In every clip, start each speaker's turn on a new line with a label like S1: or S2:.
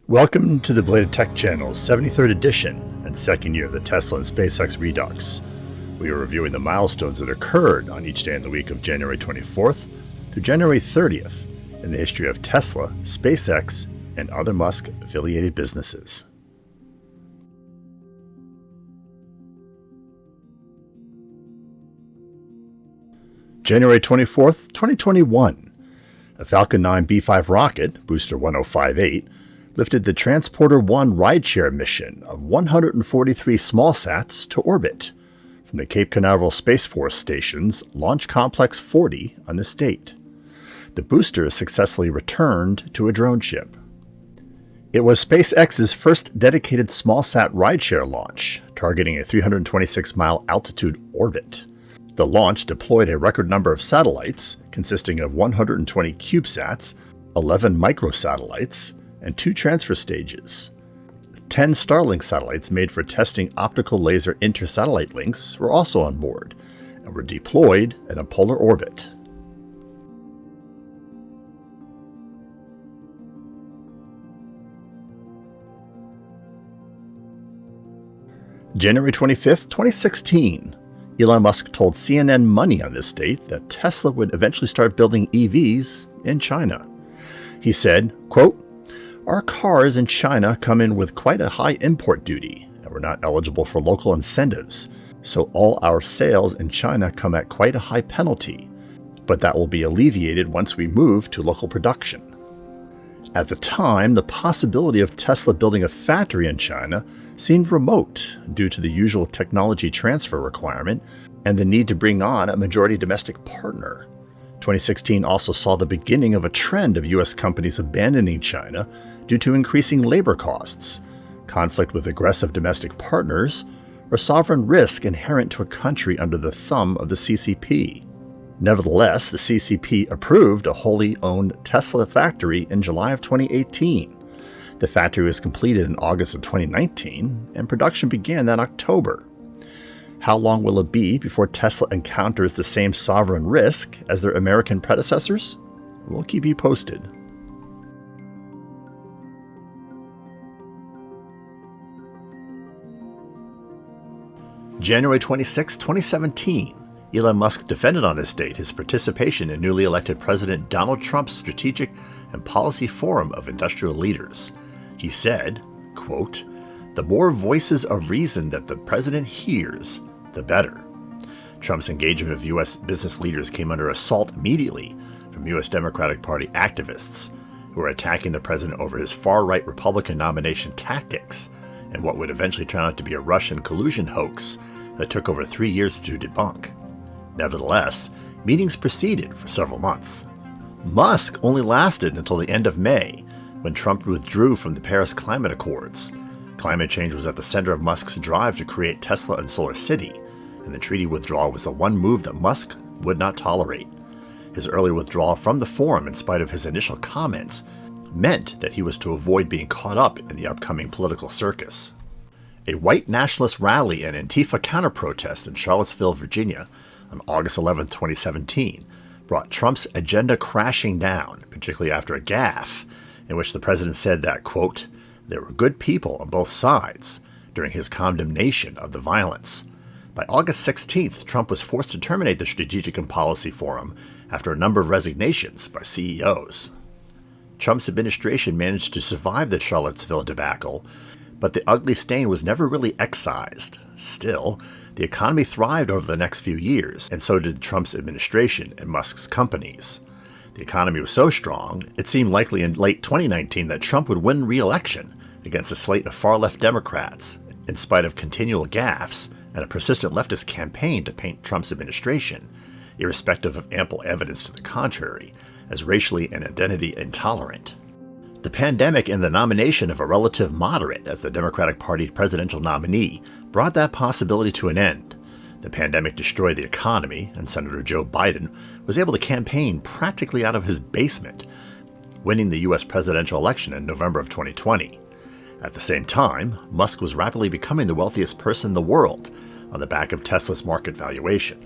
S1: Welcome to the Bladed Tech Channel's 73rd edition and second year of the Tesla and SpaceX Redux. We are reviewing the milestones that occurred on each day in the week of January 24th through January 30th in the history of Tesla, SpaceX, and other Musk-affiliated businesses. January 24th, 2021. A Falcon 9 B-5 rocket, booster 1058, lifted the Transporter-1 rideshare mission of 143 smallsats to orbit from the Cape Canaveral Space Force Station's Launch Complex 40 on the state. The booster successfully returned to a drone ship. It was SpaceX's first dedicated smallsat rideshare launch, targeting a 326-mile altitude orbit. The launch deployed a record number of satellites, consisting of 120 CubeSats, 11 microsatellites, and 2 transfer stages. 10 Starlink satellites made for testing optical laser inter-satellite links were also on board, and were deployed in a polar orbit. January 25th, 2016. Elon Musk told CNN Money on this date that Tesla would eventually start building EVs in China. He said, quote, "Our cars in China come in with quite a high import duty, and we're not eligible for local incentives, so all our sales in China come at quite a high penalty, but that will be alleviated once we move to local production." At the time, the possibility of Tesla building a factory in China seemed remote due to the usual technology transfer requirement and the need to bring on a majority domestic partner. 2016 also saw the beginning of a trend of U.S. companies abandoning China due to increasing labor costs, conflict with aggressive domestic partners, or sovereign risk inherent to a country under the thumb of the CCP. Nevertheless, the CCP approved a wholly owned Tesla factory in July of 2018. The factory was completed in August of 2019, and production began that October. How long will it be before Tesla encounters the same sovereign risk as their American predecessors? We'll keep you posted. January 26, 2017. Elon Musk defended on this date his participation in newly elected President Donald Trump's Strategic and Policy Forum of Industrial Leaders. He said, quote, "The more voices of reason that the president hears, the better." Trump's engagement of U.S. business leaders came under assault immediately from U.S. Democratic Party activists who were attacking the president over his far-right Republican nomination tactics and what would eventually turn out to be a Russian collusion hoax that took over 3 years to debunk. Nevertheless, meetings proceeded for several months. Musk only lasted until the end of May, when Trump withdrew from the Paris Climate Accords. Climate change was at the center of Musk's drive to create Tesla and SolarCity, and the treaty withdrawal was the one move that Musk would not tolerate. His early withdrawal from the forum, in spite of his initial comments, meant that he was to avoid being caught up in the upcoming political circus. A white nationalist rally and Antifa counter-protest in Charlottesville, Virginia, on August 11, 2017, brought Trump's agenda crashing down, particularly after a gaffe in which the president said that, quote, "there were good people on both sides," during his condemnation of the violence. By August 16th, Trump was forced to terminate the Strategic and Policy Forum after a number of resignations by CEOs. Trump's administration managed to survive the Charlottesville debacle, but the ugly stain was never really excised. Still, the economy thrived over the next few years, and so did Trump's administration and Musk's companies. The economy was so strong, it seemed likely in late 2019 that Trump would win re-election against a slate of far-left Democrats, in spite of continual gaffes and a persistent leftist campaign to paint Trump's administration, irrespective of ample evidence to the contrary, as racially and identity intolerant. The pandemic and the nomination of a relative moderate as the Democratic Party presidential nominee brought that possibility to an end. The pandemic destroyed the economy, and Senator Joe Biden was able to campaign practically out of his basement, winning the U.S. presidential election in November of 2020. At the same time, Musk was rapidly becoming the wealthiest person in the world on the back of Tesla's market valuation.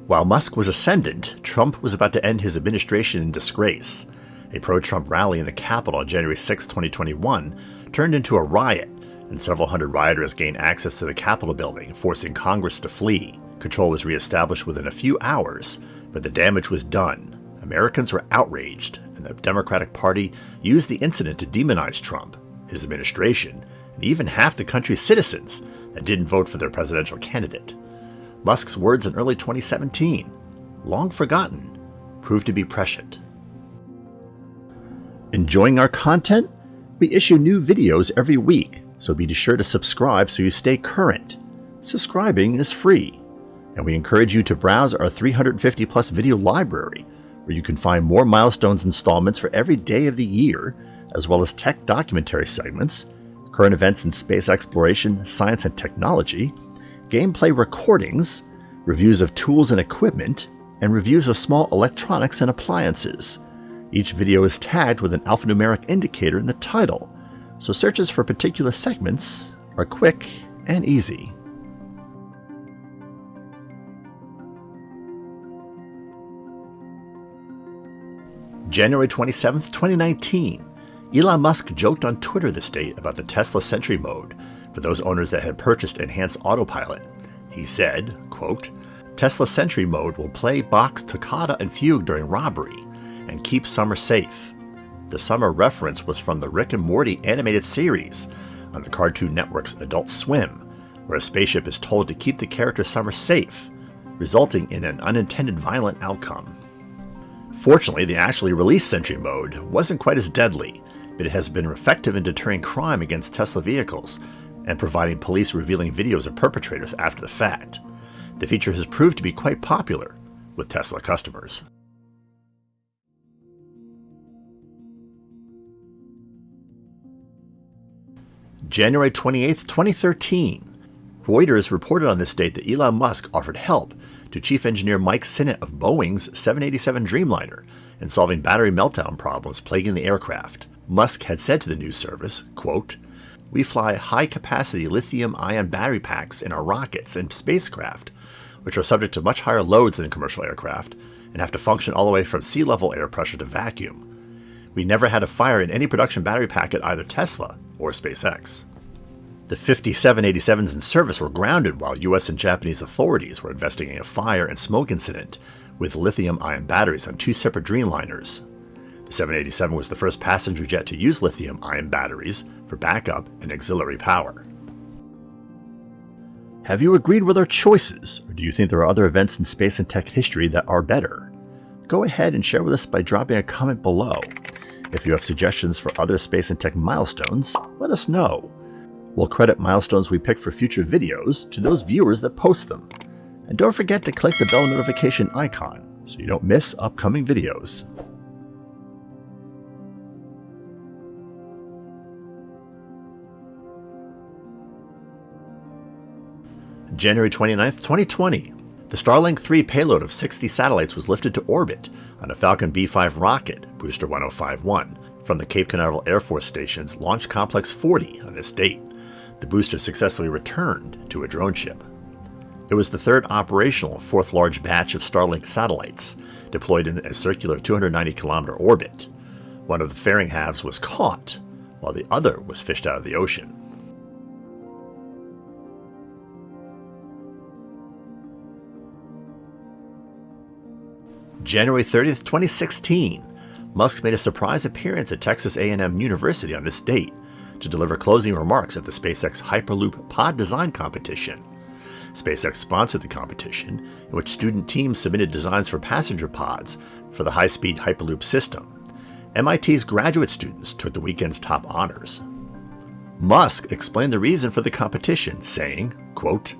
S1: While Musk was ascendant, Trump was about to end his administration in disgrace. A pro-Trump rally in the Capitol on January 6, 2021 turned into a riot, and several hundred rioters gained access to the Capitol building, forcing Congress to flee. Control was reestablished within a few hours, but the damage was done. Americans were outraged, and the Democratic Party used the incident to demonize Trump, his administration, and even half the country's citizens that didn't vote for their presidential candidate. Musk's words in early 2017, long forgotten, proved to be prescient. Enjoying our content? We issue new videos every week, so be sure to subscribe so you stay current. Subscribing is free, and we encourage you to browse our 350 plus video library, where you can find more Milestones installments for every day of the year, as well as tech documentary segments, current events in space exploration, science and technology, gameplay recordings, reviews of tools and equipment, and reviews of small electronics and appliances. Each video is tagged with an alphanumeric indicator in the title, so searches for particular segments are quick and easy. January 27, 2019, Elon Musk joked on Twitter this date about the Tesla Sentry Mode for those owners that had purchased enhanced autopilot. He said, quote, "Tesla Sentry Mode will play Bach's Toccata and Fugue during robbery and keep Summer safe." The Summer reference was from the Rick and Morty animated series on the Cartoon Network's Adult Swim, where a spaceship is told to keep the character Summer safe, resulting in an unintended violent outcome. Fortunately, the actually released Sentry Mode wasn't quite as deadly, but it has been effective in deterring crime against Tesla vehicles and providing police revealing videos of perpetrators after the fact. The feature has proved to be quite popular with Tesla customers. January 28, 2013. Reuters reported on this date that Elon Musk offered help to Chief Engineer Mike Sinnott of Boeing's 787 Dreamliner in solving battery meltdown problems plaguing the aircraft. Musk had said to the news service, quote, "We fly high-capacity lithium-ion battery packs in our rockets and spacecraft, which are subject to much higher loads than commercial aircraft and have to function all the way from sea-level air pressure to vacuum. We never had a fire in any production battery pack at either Tesla or SpaceX." The 50 787s in service were grounded while U.S. and Japanese authorities were investigating a fire and smoke incident with lithium-ion batteries on two separate Dreamliners. The 787 was the first passenger jet to use lithium-ion batteries for backup and auxiliary power. Have you agreed with our choices, or do you think there are other events in space and tech history that are better? Go ahead and share with us by dropping a comment below. If you have suggestions for other space and tech milestones, let us know. We'll credit milestones we pick for future videos to those viewers that post them. And don't forget to click the bell notification icon so you don't miss upcoming videos. January 29, 2020. The Starlink 3 payload of 60 satellites was lifted to orbit on a Falcon B5 rocket, Booster 1051, from the Cape Canaveral Air Force Station's Launch Complex 40 on this date. The booster successfully returned to a drone ship. It was the third operational and fourth large batch of Starlink satellites deployed in a circular 290-kilometer orbit. One of the fairing halves was caught, while the other was fished out of the ocean. January 30th, 2016. Musk made a surprise appearance at Texas A&M University on this date to deliver closing remarks at the SpaceX Hyperloop pod design competition. SpaceX sponsored the competition, in which student teams submitted designs for passenger pods for the high-speed Hyperloop system. MIT's graduate students took the weekend's top honors. Musk explained the reason for the competition, saying, quote,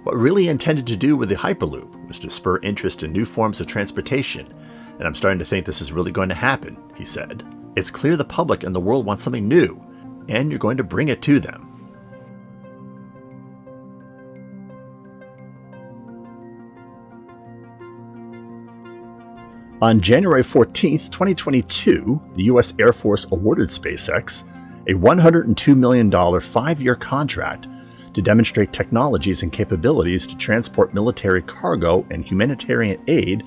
S1: "What we really intended to do with the Hyperloop was to spur interest in new forms of transportation, and I'm starting to think this is really going to happen," he said. "It's clear the public and the world want something new, and you're going to bring it to them." On January 14, 2022, the U.S. Air Force awarded SpaceX a $102 million 5-year contract to demonstrate technologies and capabilities to transport military cargo and humanitarian aid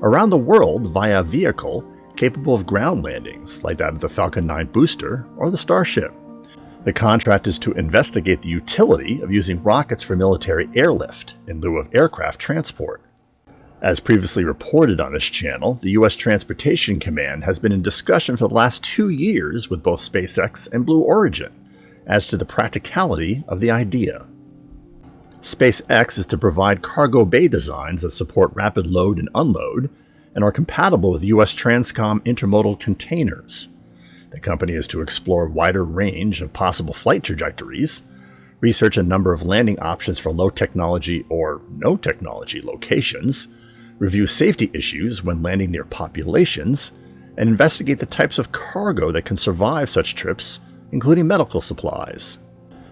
S1: around the world via vehicle capable of ground landings like that of the Falcon 9 booster or the Starship. The contract is to investigate the utility of using rockets for military airlift in lieu of aircraft transport. As previously reported on this channel, the U.S. Transportation Command has been in discussion for the last 2 years with both SpaceX and Blue Origin as to the practicality of the idea. SpaceX is to provide cargo bay designs that support rapid load and unload and are compatible with U.S. Transcom intermodal containers. The company is to explore a wider range of possible flight trajectories, research a number of landing options for low technology or no technology locations, review safety issues when landing near populations, and investigate the types of cargo that can survive such trips, including medical supplies.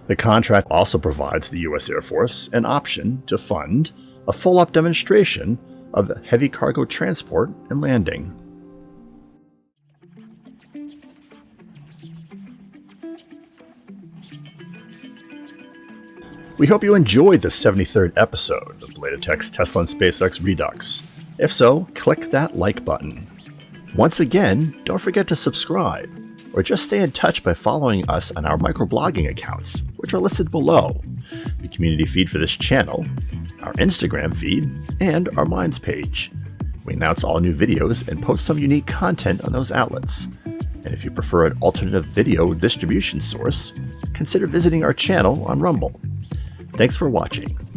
S1: The contract also provides the U.S. Air Force an option to fund a full-up demonstration of heavy cargo transport and landing. We hope you enjoyed the 73rd episode of Bladetech's Tesla and SpaceX Redux. If so, click that like button. Once again, don't forget to subscribe, or just stay in touch by following us on our microblogging accounts, which are listed below, the community feed for this channel, our Instagram feed, and our Minds page. We announce all new videos and post some unique content on those outlets. And if you prefer an alternative video distribution source, consider visiting our channel on Rumble. Thanks for watching.